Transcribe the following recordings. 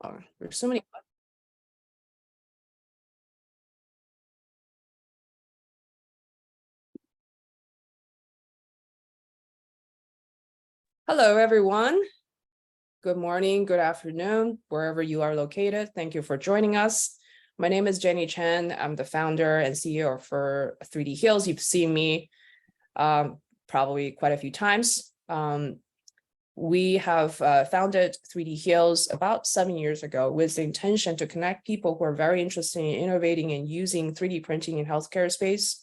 Oh, there's so many. Hello, everyone. Good morning, good afternoon, wherever you are located. Thank you for joining us. My name is Jenny Chen. I'm the founder and CEO for 3D Heals. You've seen me probably quite a few times. We have founded 3D Heals about 7 years ago with the intention to connect people who are very interested in innovating and using 3D printing in healthcare space.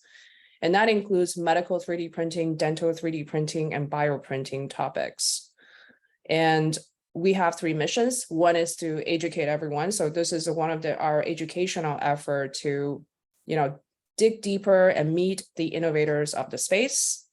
And that includes medical 3D printing, dental 3D printing, and bioprinting topics. And we have 3 missions. One is to educate everyone. So this is one of our educational effort to, dig deeper and meet the innovators of the space.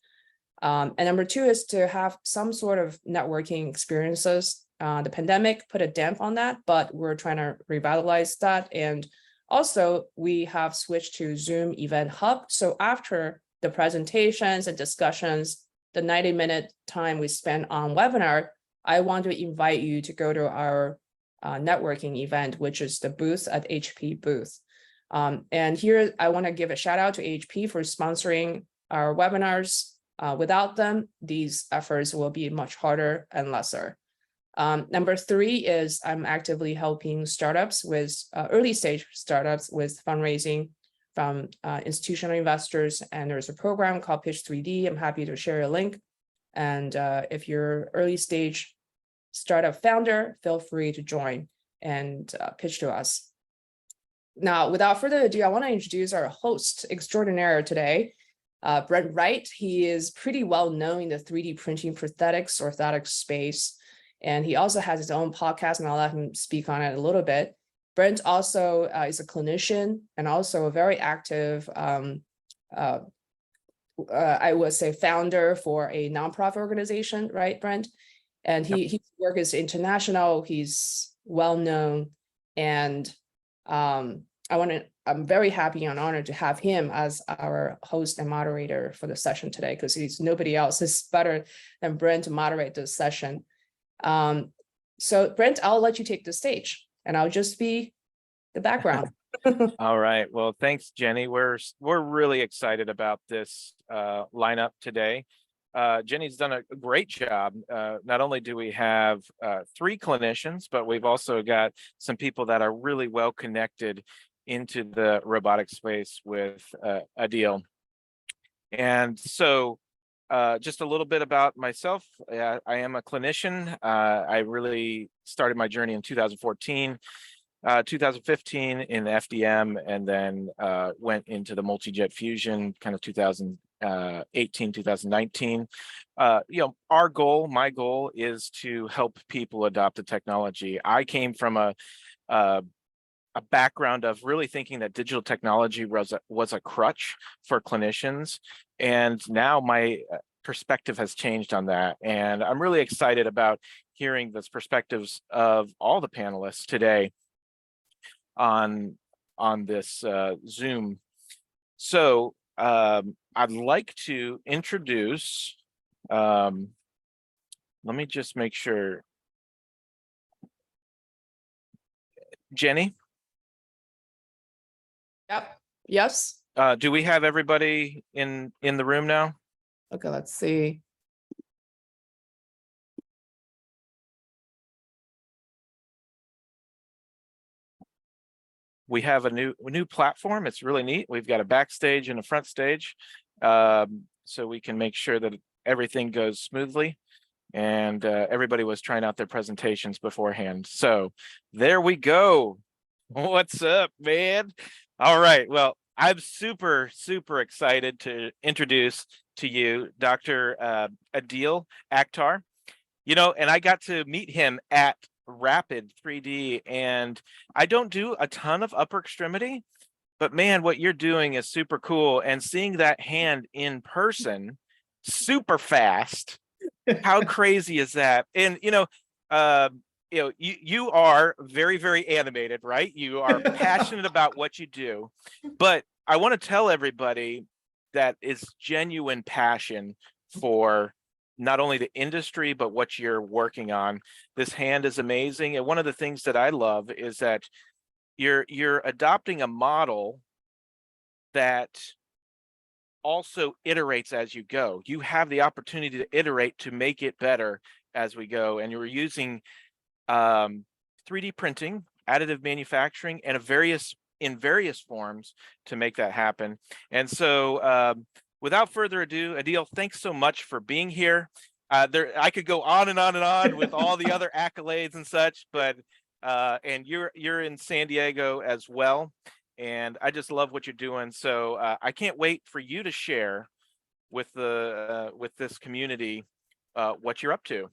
And number 2 is to have some sort of networking experiences. The pandemic put a damp on that, but we're trying to revitalize that. And also, we have switched to Zoom Event Hub. So after the presentations and discussions, the 90-minute time we spend on webinar, I want to invite you to go to our networking event, which is the booth at HP booth. And here, I want to give a shout out to HP for sponsoring our webinars. Without them, these efforts will be much harder and lesser. Number 3 is I'm actively helping startups with early stage startups with fundraising from institutional investors. And there's a program called Pitch 3D. I'm happy to share a link. And if you're early stage startup founder, feel free to join and pitch to us. Now, without further ado, I want to introduce our host extraordinaire today, Brent Wright. He is pretty well known in the 3D printing prosthetics, orthotics space. And he also has his own podcast, and I'll let him speak on it a little bit. Brent also is a clinician and also a very active, I would say, founder for a nonprofit organization, right, Brent? And his work is international. He's well known, and I'm very happy and honored to have him as our host and moderator for the session today, because nobody else is better than Brent to moderate this session. So Brent, I'll let you take the stage and I'll just be the background. All right. Well, thanks, Jenny. We're really excited about this lineup today. Jenny's done a great job. Not only do we have 3 clinicians, but we've also got some people that are really well connected into the robotic space with Adil. And so just a little bit about myself. I am a clinician. I really started my journey in 2014, 2015 in the FDM, and then went into the multi-jet fusion kind of 2018, 2019. My goal is to help people adopt the technology. I came from a background of really thinking that digital technology was a crutch for clinicians. And now my perspective has changed on that. And I'm really excited about hearing the perspectives of all the panelists today on this Zoom. So I'd like to introduce, let me just make sure. Jenny? Yep. Yes. Do we have everybody in the room now? Okay, let's see. We have a new platform. It's really neat. We've got a backstage and a front stage, so we can make sure that everything goes smoothly. And everybody was trying out their presentations beforehand. So there we go. What's up, man? All right. Well, I'm super excited to introduce to you Dr. Adil Akhtar. And I got to meet him at Rapid 3D, and I don't do a ton of upper extremity, but man, what you're doing is super cool. And seeing that hand in person, super fast. How crazy is that? And you are very animated, right? You are passionate about what you do, but I want to tell everybody that is genuine passion for not only the industry, but what you're working on. This hand is amazing. And one of the things that I love is that you're adopting a model that also iterates as you go. You have the opportunity to iterate to make it better as we go. And you're using 3D printing, additive manufacturing, and in various forms to make that happen. And so without further ado, Adil, thanks so much for being here. I could go on and on and on with all the other accolades and such, but and you're in San Diego as well, and I just love what you're doing. So I can't wait for you to share with this community what you're up to.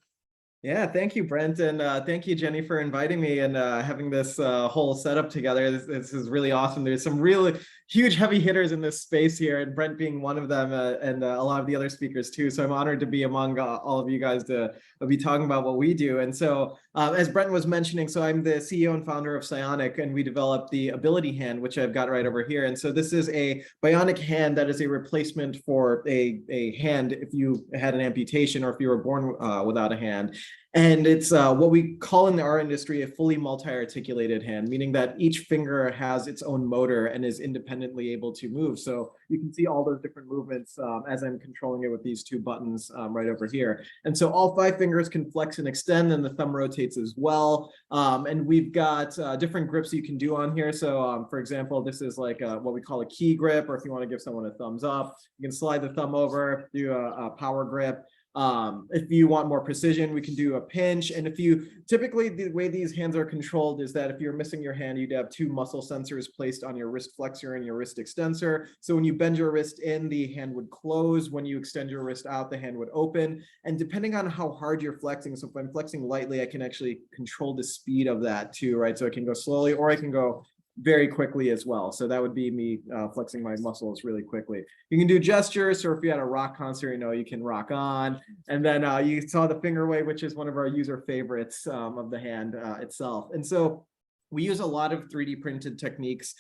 Yeah, thank you, Brent, and thank you, Jenny, for inviting me and having this whole setup together. This is really awesome. There's some really huge heavy hitters in this space here, and Brent being one of them, and a lot of the other speakers too. So I'm honored to be among all of you guys to be talking about what we do. And so, as Brent was mentioning, so I'm the CEO and founder of Psionic, and we developed the Ability Hand, which I've got right over here. And so this is a bionic hand that is a replacement for a hand if you had an amputation or if you were born without a hand. And it's what we call in our industry a fully multi-articulated hand, meaning that each finger has its own motor and is independently able to move. So you can see all those different movements as I'm controlling it with these two buttons right over here. And so all 5 fingers can flex and extend, and the thumb rotates as well. And we've got different grips you can do on here. So for example, this is like what we call a key grip, or if you want to give someone a thumbs up, you can slide the thumb over, do a power grip. If you want more precision, we can do a pinch. And if you typically, the way these hands are controlled is that if you're missing your hand, you'd have 2 muscle sensors placed on your wrist flexor and your wrist extensor. So when you bend your wrist in, the hand would close. When you extend your wrist out, the hand would open. And depending on how hard you're flexing, so if I'm flexing lightly, I can actually control the speed of that too, right? So I can go slowly, or I can go very quickly as well. So that would be me flexing my muscles really quickly. You can do gestures, or if you had a rock concert, you can rock on. And then you saw the finger wave, which is one of our user favorites of the hand itself. And so we use a lot of 3D printed techniques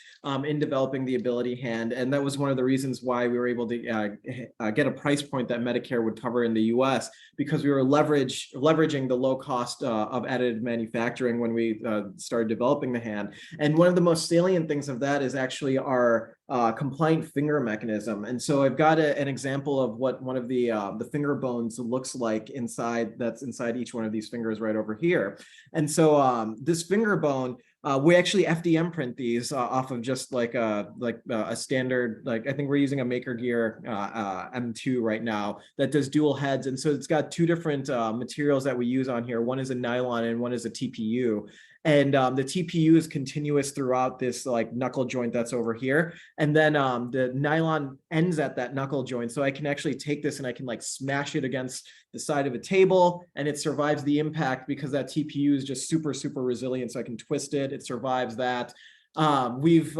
in developing the Ability Hand, and that was one of the reasons why we were able to get a price point that Medicare would cover in the US, because we were leveraging the low cost of additive manufacturing when we started developing the hand. And one of the most salient things of that is actually our compliant finger mechanism. And so I've got an example of what one of the finger bones looks like that's inside each one of these fingers right over here. And so this finger bone, we actually FDM print these off of just like a standard, I think we're using a Maker Gear M2 right now that does dual heads. And so it's got 2 different materials that we use on here. One is a nylon and one is a TPU. And the TPU is continuous throughout this knuckle joint that's over here. And then the nylon ends at that knuckle joint. So I can actually take this and I can smash it against the side of a table, and it survives the impact because that TPU is just super, super resilient. So I can twist it, it survives that. We've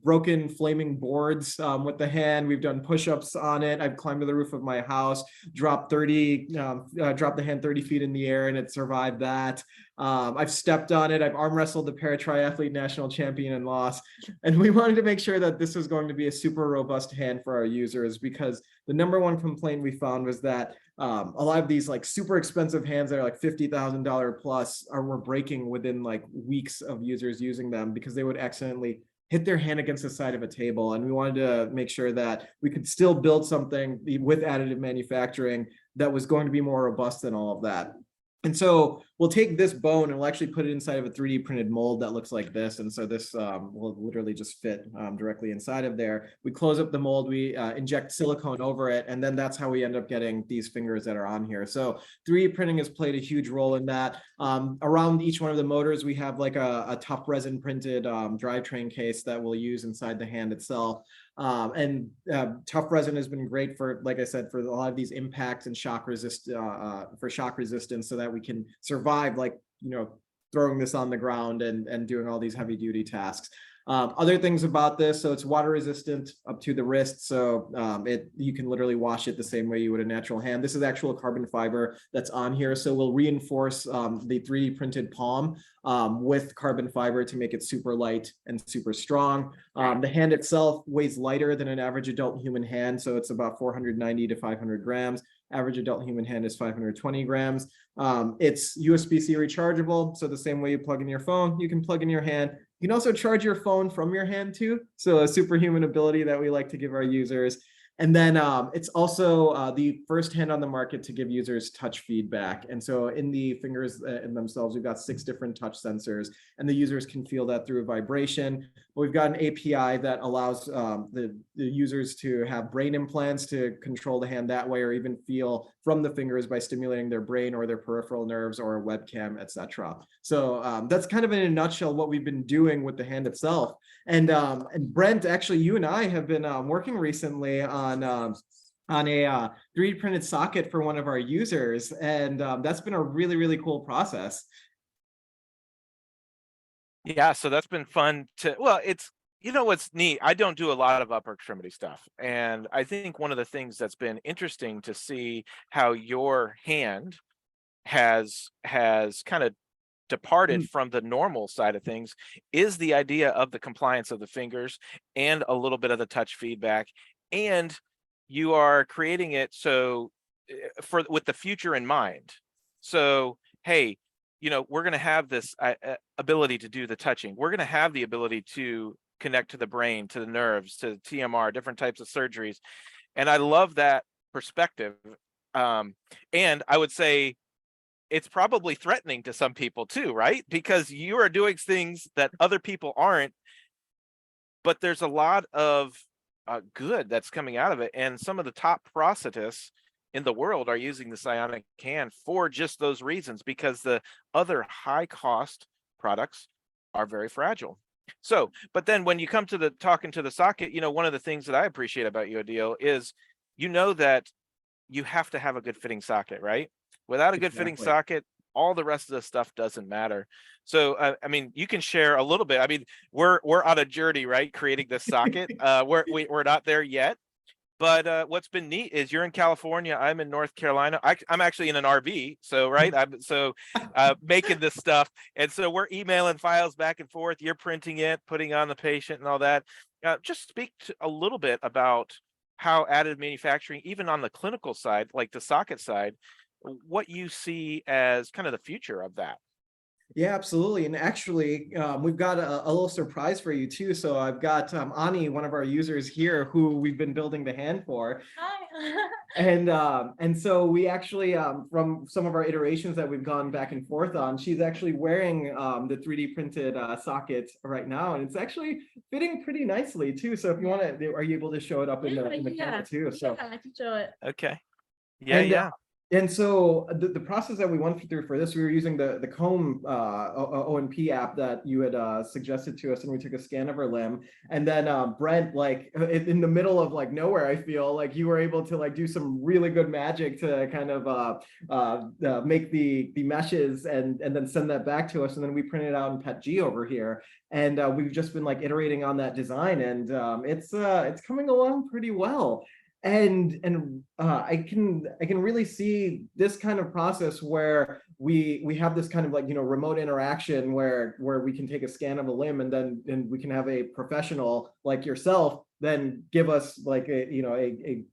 broken flaming boards with the hand. We've done push-ups on it. I've climbed to the roof of my house, dropped the hand 30 feet in the air, and it survived that. I've stepped on it. I've arm wrestled the para triathlete national champion and lost. And we wanted to make sure that this was going to be a super robust hand for our users, because the #1 complaint we found was that a lot of these super expensive hands that are $50,000 plus were breaking within weeks of users using them, because they would accidentally hit their hand against the side of a table. And we wanted to make sure that we could still build something with additive manufacturing that was going to be more robust than all of that. And so we'll take this bone and we'll actually put it inside of a 3D printed mold that looks like this. And so this will literally just fit directly inside of there. We close up the mold, we inject silicone over it, and then that's how we end up getting these fingers that are on here. So 3D printing has played a huge role in that. Around each one of the motors, we have a tough resin printed drivetrain case that we'll use inside the hand itself. Tough resin has been great for, like I said, for a lot of these impacts and shock resistance, so that we can survive throwing this on the ground and doing all these heavy duty tasks. Other things about this, so it's water resistant up to the wrist, so you can literally wash it the same way you would a natural hand. This is actual carbon fiber that's on here, so we'll reinforce the 3D printed palm with carbon fiber to make it super light and super strong. The hand itself weighs lighter than an average adult human hand, so it's about 490 to 500 grams. Average adult human hand is 520 grams. It's USB-C rechargeable, so the same way you plug in your phone, you can plug in your hand. You can also charge your phone from your hand too, so a superhuman ability that we like to give our users. And then it's also the first hand on the market to give users touch feedback. And so in the fingers in themselves, we've got 6 different touch sensors, and the users can feel that through vibration. We've got an API that allows the users to have brain implants to control the hand that way, or even feel from the fingers by stimulating their brain or their peripheral nerves or a webcam, etc. So that's kind of in a nutshell what we've been doing with the hand itself. And Brent, actually, you and I have been working recently on a 3D printed socket for one of our users, and that's been a really, really cool process. Yeah, so that's been fun to, well, it's, you know, what's neat, I don't do a lot of upper extremity stuff. And I think one of the things that's been interesting to see how your hand has kind of departed from the normal side of things is the idea of the compliance of the fingers and a little bit of the touch feedback. And you are creating it so with the future in mind. So, hey, you know, we're going to have this ability to do the touching. We're going to have the ability to connect to the brain, to the nerves, to TMR, different types of surgeries. And I love that perspective. And I would say it's probably threatening to some people too, right? Because you are doing things that other people aren't, but there's a lot of good that's coming out of it. And some of the top prosthetists in the world are using the psionic hand for just those reasons, because the other high cost products are very fragile. So, but then when you come to the talking to the socket, you know, one of the things that I appreciate about you, Adil, is you know that you have to have a good fitting socket, right? Without a good fitting socket, all the rest of the stuff doesn't matter. So, I mean, you can share a little bit. I mean, we're on a journey, right? Creating this socket. We're not there yet. But what's been neat is you're in California. I'm in North Carolina. I'm actually in an RV. So, right. I'm making this stuff. And so we're emailing files back and forth. You're printing it, putting on the patient and all that. Just speak a little bit about how additive manufacturing, even on the clinical side, like the socket side, what you see as kind of the future of that. Yeah, absolutely. And actually, we've got a little surprise for you too. So I've got Ani, one of our users here, who we've been building the hand for. Hi. And so we actually, from some of our iterations that we've gone back and forth on, she's actually wearing the 3D printed socket right now, and it's actually fitting pretty nicely too. So if you want to, are you able to show it up in the camera too? So yeah, I can show it. Okay. Yeah. And so the process that we went through for this, we were using the Comb O&P app that you had suggested to us, and we took a scan of her limb. And then Brent, like in the middle of like nowhere, I feel like you were able to like do some really good magic to kind of make the meshes and then send that back to us. And then we printed it out in PETG over here. And we've just been like iterating on that design, and it's coming along pretty well. And I can really see this kind of process where we have this kind of like, you know, remote interaction where we can take a scan of a limb, and we can have a professional like yourself then give us like a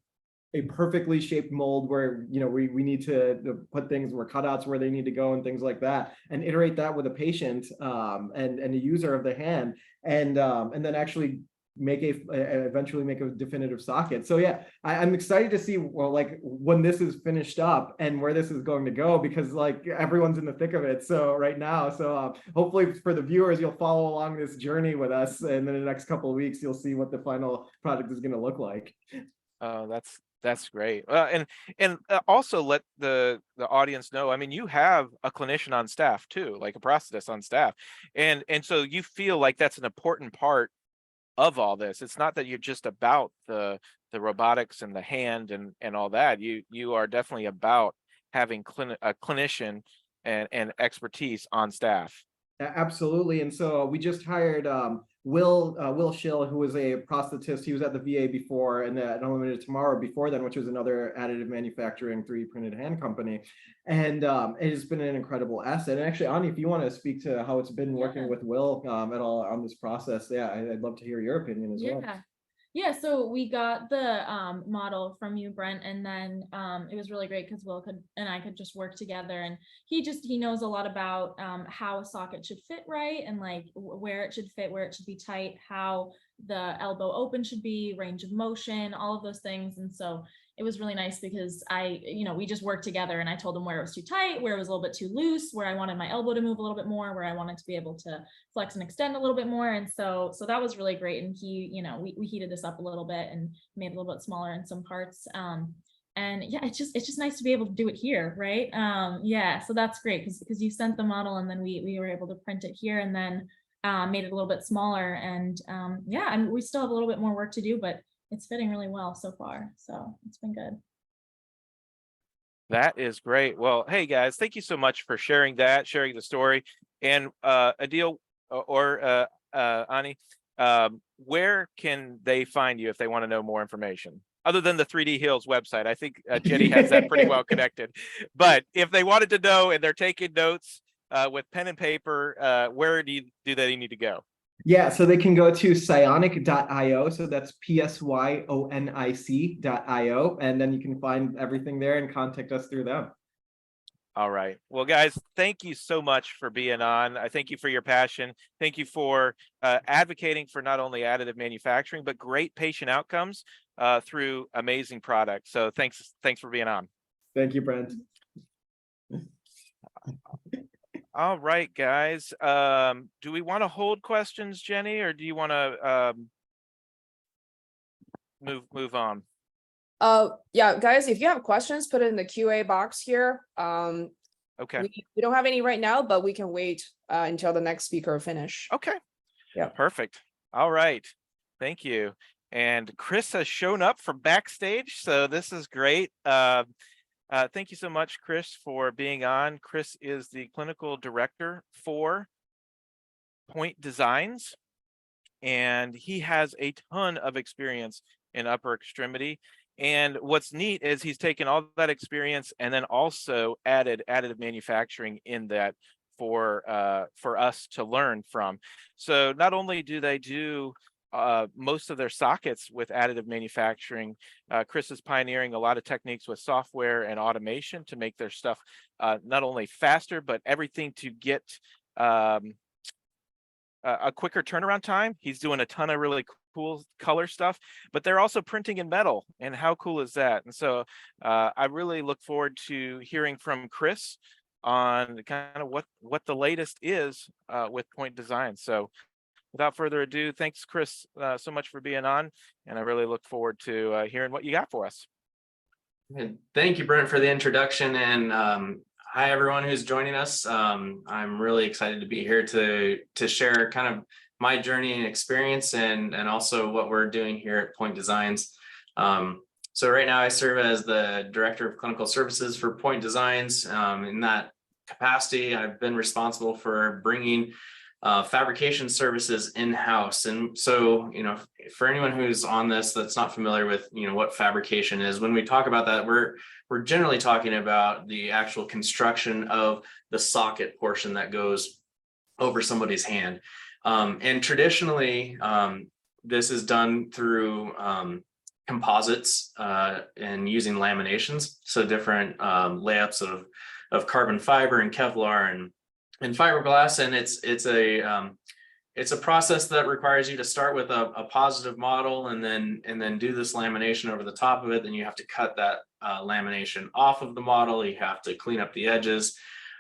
perfectly shaped mold where, you know, we need to put things where cutouts where they need to go and things like that, and iterate that with a patient and a user of the hand, and then actually eventually make a definitive socket. So yeah, I'm excited to see, well, like when this is finished up and where this is going to go, because like everyone's in the thick of it. So right now, so hopefully for the viewers, you'll follow along this journey with us, and then in the next couple of weeks, you'll see what the final product is going to look like. Oh, that's great. And also let the audience know, I mean, you have a clinician on staff too, like a prosthetist on staff, and so you feel like that's an important part of all this. It's not that you're just about the robotics and the hand and all that. You are definitely about having a clinician and expertise on staff. Absolutely. And so we just hired Will Schill, who was a prosthetist, he was at the VA before and at Unlimited Tomorrow before then, which was another additive manufacturing 3D printed hand company. And it has been an incredible asset. And actually, Ani, if you want to speak to how it's been working with Will at all on this process, I'd love to hear your opinion as well. Yeah, so we got the model from you, Brent, and then it was really great because Will and I could just work together, and he knows a lot about how a socket should fit right, and like where it should fit, where it should be tight, how the elbow open should be, range of motion, all of those things. And so it was really nice because we just worked together, and I told him where it was too tight, where it was a little bit too loose, where I wanted my elbow to move a little bit more, where I wanted to be able to flex and extend a little bit more. And so that was really great. And we heated this up a little bit and made it a little bit smaller in some parts. And yeah, it's just nice to be able to do it here, right? So that's great because you sent the model, and then we were able to print it here, and then made it a little bit smaller. And and we still have a little bit more work to do, but it's fitting really well so far. So it's been good. That is great. Well, hey guys, thank you so much for sharing the story. And Adil or Ani, where can they find you if they want to know more information? Other than the 3D Heals website, I think Jenny has that pretty well connected. But if they wanted to know and they're taking notes with pen and paper, where do they need to go? Yeah, so they can go to psionic.io. So that's PSYONIC.io. And then you can find everything there and contact us through them. All right. Well, guys, thank you so much for being on. I thank you for your passion. Thank you for advocating for not only additive manufacturing, but great patient outcomes through amazing products. So thanks for being on. Thank you, Brent. All right, guys. Do we want to hold questions, Jenny, or do you want to move on? Yeah, guys, if you have questions, put it in the QA box here. Okay. We don't have any right now, but we can wait until the nenext speaker finish. Okay. Yeah. Perfect. All right. Thank you. And Chris has shown up from backstage, so this is great. Thank you so much, Chris, for being on. Chris is the clinical director for Point Designs, and he has a ton of experience in upper extremity. And what's neat is he's taken all that experience and then also added additive manufacturing in that for us to learn from. So not only do they do most of their sockets with additive manufacturing, Chris is pioneering a lot of techniques with software and automation to make their stuff not only faster, but everything to get a quicker turnaround time. He's doing a ton of really cool color stuff, but they're also printing in metal. And how cool is that? And so I really look forward to hearing from Chris on kind of what the latest is with Point Design. So without further ado, thanks, Chris, so much for being on. And I really look forward to hearing what you got for us. And thank you, Brent, for the introduction. And hi, everyone who's joining us. I'm really excited to be here to share kind of my journey and experience and also what we're doing here at Point Designs. So right now I serve as the Director of Clinical Services for Point Designs. In that capacity, I've been responsible for bringing fabrication services in-house. And so, for anyone who's on this that's not familiar with, what fabrication is, when we talk about that, we're generally talking about the actual construction of the socket portion that goes over somebody's hand. And traditionally, this is done through composites and using laminations. So different layups of carbon fiber and Kevlar and fiberglass, and it's a process that requires you to start with a positive model and then do this lamination over the top of it. Then you have to cut that lamination off of the model. You have to clean up the edges.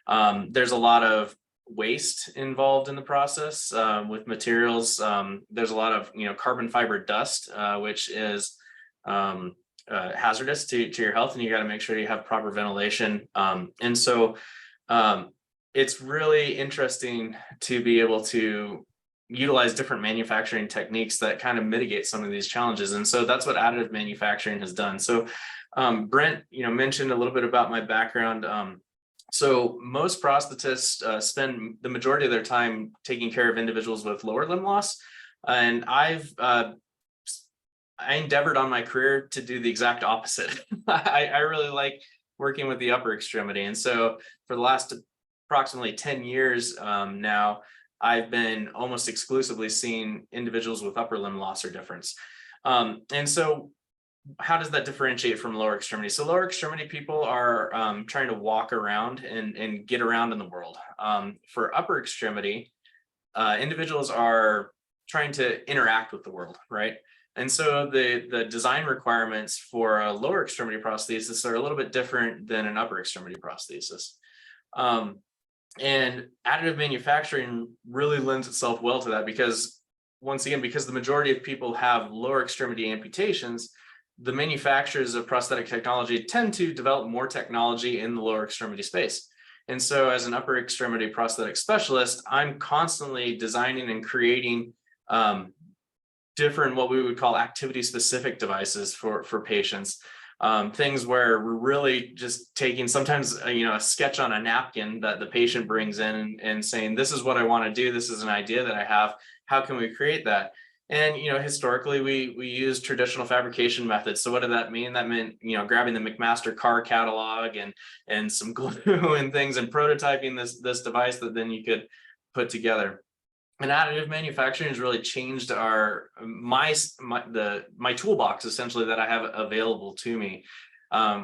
There's a lot of waste involved in the process with materials. There's a lot of carbon fiber dust, which is hazardous to your health, and you got to make sure you have proper ventilation. And so it's really interesting to be able to utilize different manufacturing techniques that kind of mitigate some of these challenges. And so that's what additive manufacturing has done. So Brent, mentioned a little bit about my background. So most prosthetists spend the majority of their time taking care of individuals with lower limb loss. And I endeavored on my career to do the exact opposite. I really like working with the upper extremity. And so for the last approximately 10 years now, I've been almost exclusively seeing individuals with upper limb loss or difference. And so how does that differentiate from lower extremity? So lower extremity people are trying to walk around and get around in the world. For upper extremity, individuals are trying to interact with the world, right? And so the design requirements for a lower extremity prosthesis are a little bit different than an upper extremity prosthesis. And additive manufacturing really lends itself well to that because, once again, because the majority of people have lower extremity amputations, the manufacturers of prosthetic technology tend to develop more technology in the lower extremity space. And so as an upper extremity prosthetic specialist, I'm constantly designing and creating different, what we would call activity specific devices for patients. Things where we're really just taking sometimes a sketch on a napkin that the patient brings in and saying, this is what I want to do. This is an idea that I have. How can we create that? And historically we use traditional fabrication methods. So what did that mean? That meant grabbing the McMaster car catalog and some glue and things and prototyping this device that then you could put together. And additive manufacturing has really changed my toolbox essentially that I have available to me,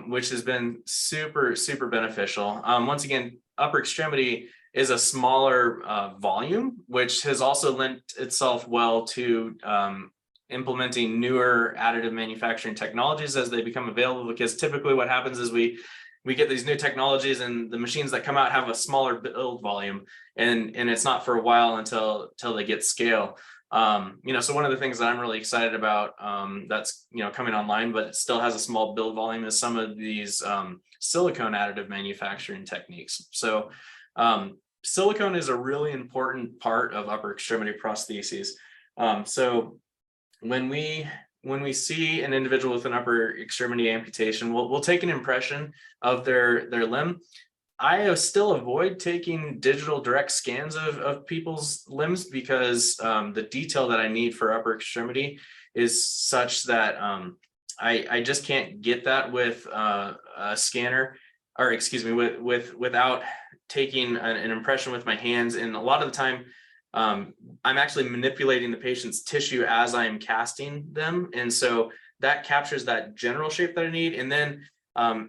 which has been super beneficial. Once again, upper extremity is a smaller volume, which has also lent itself well to implementing newer additive manufacturing technologies as they become available. Because typically what happens is we get these new technologies and the machines that come out have a smaller build volume, and it's not for a while until they get scale. So one of the things that I'm really excited about that's coming online, but it still has a small build volume, is some of these silicone additive manufacturing techniques. So silicone is a really important part of upper extremity prostheses. So when we see an individual with an upper extremity amputation, we'll take an impression of their limb. I still avoid taking digital direct scans of people's limbs because the detail that I need for upper extremity is such that I just can't get that with a scanner, or excuse me, without taking an impression with my hands. And a lot of the time, I'm actually manipulating the patient's tissue as I am casting them. And so that captures that general shape that I need. And then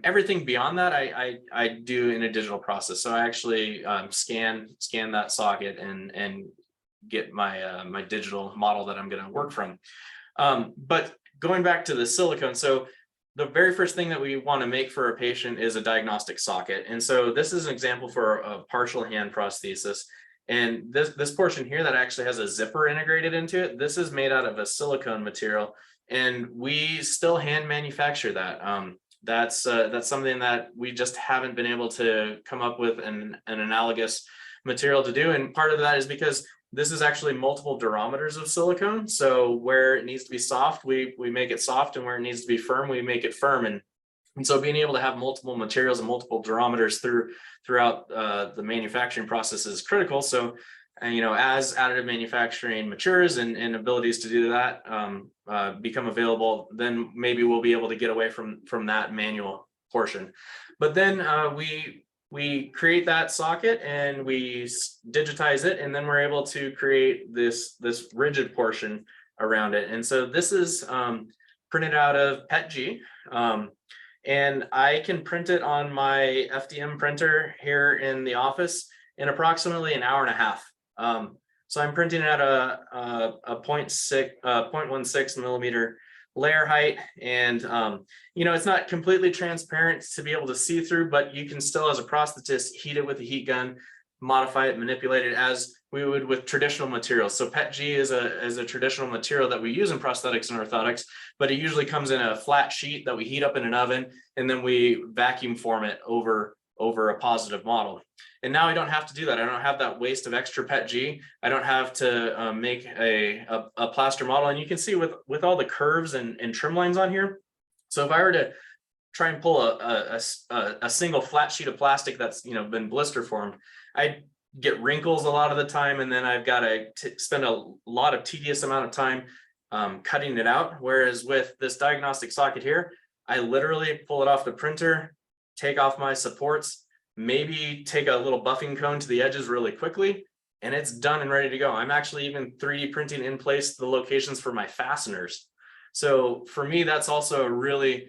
everything beyond that, I do in a digital process. So I actually scan that socket and get my digital model that I'm going to work from. But going back to the silicone, so the very first thing that we want to make for a patient is a diagnostic socket. And so this is an example for a partial hand prosthesis. And this portion here that actually has a zipper integrated into it, this is made out of a silicone material, and we still hand manufacture that. That's something that we just haven't been able to come up with an analogous material to do. And part of that is because this is actually multiple durometers of silicone. So where it needs to be soft, we make it soft, and where it needs to be firm, we make it firm. And so being able to have multiple materials and multiple durometers throughout the manufacturing process is critical. So, as additive manufacturing matures and abilities to do that become available, then maybe we'll be able to get away from that manual portion. But then we create that socket and we digitize it, and then we're able to create this rigid portion around it. And so this is printed out of PETG. And I can print it on my FDM printer here in the office in approximately an hour and a half. So I'm printing at a 0.16 millimeter layer height, and it's not completely transparent to be able to see through, but you can still, as a prosthetist, heat it with a heat gun, modify it, manipulate it as we would with traditional materials. So PETG is a traditional material that we use in prosthetics and orthotics, but it usually comes in a flat sheet that we heat up in an oven, and then we vacuum form it over a positive model. And now I don't have to do that. I don't have that waste of extra PETG. I don't have to make a plaster model. And you can see with all the curves and trim lines on here. So if I were to try and pull a single flat sheet of plastic that's been blister formed, get wrinkles a lot of the time, and then I've got to spend a lot of tedious amount of time cutting it out. Whereas with this diagnostic socket here, I literally pull it off the printer, take off my supports, maybe take a little buffing cone to the edges really quickly, and it's done and ready to go. I'm actually even 3D printing in place the locations for my fasteners. So for me, that's also a really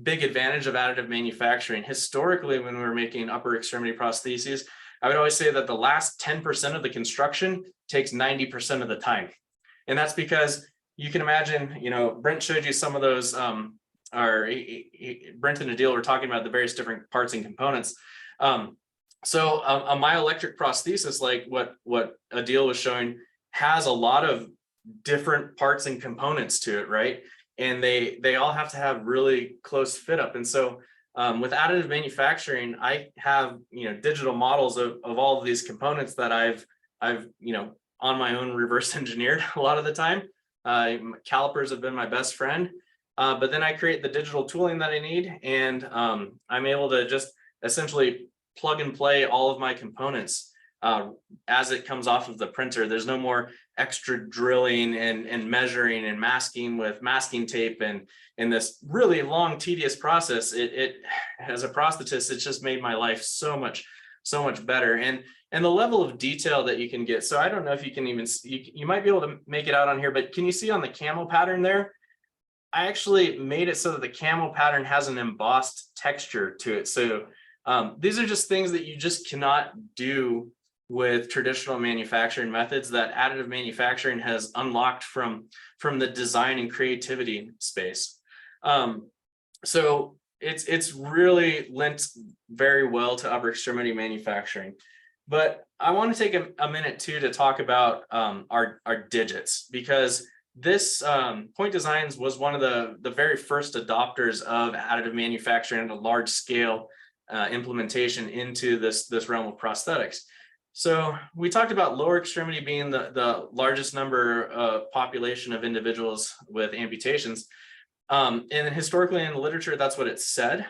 big advantage of additive manufacturing. Historically, when we were making upper extremity prostheses, I would always say that the last 10% of the construction takes 90% of the time. And that's because you can imagine, you know, Brent showed you some of those, Brent and Adil were talking about the various different parts and components. So a myoelectric prosthesis, like what Adil was showing, has a lot of different parts and components to it, right? And they all have to have really close fit up. And so with additive manufacturing, I have, you know, digital models of all of these components that I've you know, on my own reverse engineered a lot of the time. Calipers have been my best friend, but then I create the digital tooling that I need, and I'm able to just essentially plug and play all of my components as it comes off of the printer. There's no more extra drilling and measuring and masking with masking tape and this really long, tedious process. It as a prosthetist, it's just made my life so much better. And the level of detail that you can get. So I don't know if you can even, you might be able to make it out on here, but can you see on the camel pattern there? I actually made it so that the camel pattern has an embossed texture to it. So these are just things that you just cannot do with traditional manufacturing methods that additive manufacturing has unlocked from the design and creativity space. So it's really lent very well to upper extremity manufacturing. But I want to take a minute too to talk about our digits, because this Point Designs was one of the very first adopters of additive manufacturing and a large scale implementation into this realm of prosthetics. So we talked about lower extremity being the largest number population of individuals with amputations. And historically in the literature, that's what it said,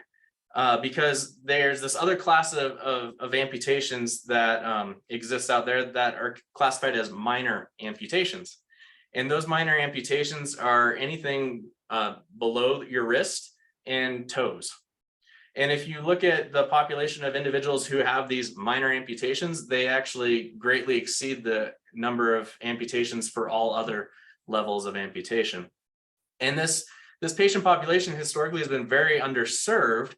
because there's this other class of amputations that exists out there that are classified as minor amputations. And those minor amputations are anything below your wrist and toes. And if you look at the population of individuals who have these minor amputations, they actually greatly exceed the number of amputations for all other levels of amputation. And this patient population historically has been very underserved,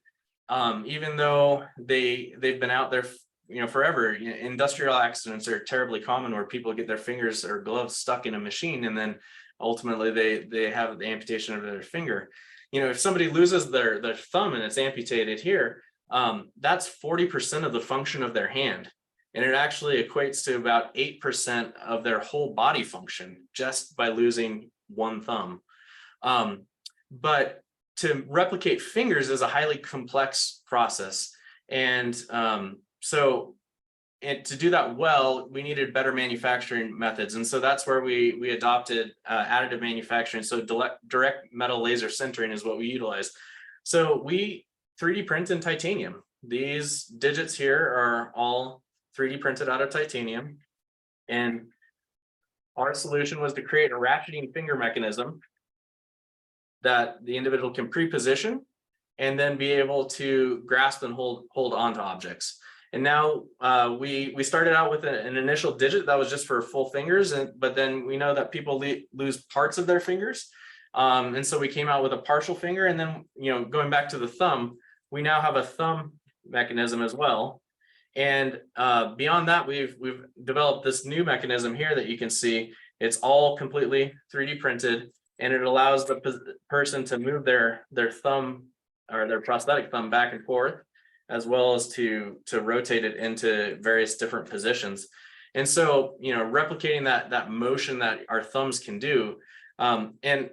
even though they've been out there, you know, forever. Industrial accidents are terribly common, where people get their fingers or gloves stuck in a machine, and then ultimately they have the amputation of their finger. You know, if somebody loses their thumb and it's amputated here, that's 40% of the function of their hand. And it actually equates to about 8% of their whole body function just by losing one thumb. But to replicate fingers is a highly complex process. And to do that well, we needed better manufacturing methods. And so that's where we adopted additive manufacturing. So direct metal laser sintering is what we utilize. So we 3D print in titanium. These digits here are all 3D printed out of titanium. And our solution was to create a ratcheting finger mechanism that the individual can pre-position and then be able to grasp and hold onto objects. And now we started out with an initial digit that was just for full fingers, but then we know that people lose parts of their fingers. And so we came out with a partial finger, and then, you know, going back to the thumb, we now have a thumb mechanism as well. And beyond that, we've developed this new mechanism here that you can see. It's all completely 3D printed, and it allows the person to move their thumb or their prosthetic thumb back and forth, as well as to rotate it into various different positions. And so, you know, replicating that motion that our thumbs can do, and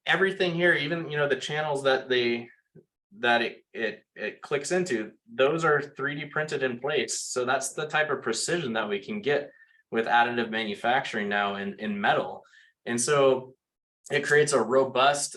everything here, even, you know, the channels that it clicks into, those are 3D printed in place. So that's the type of precision that we can get with additive manufacturing now in metal. And so it creates a robust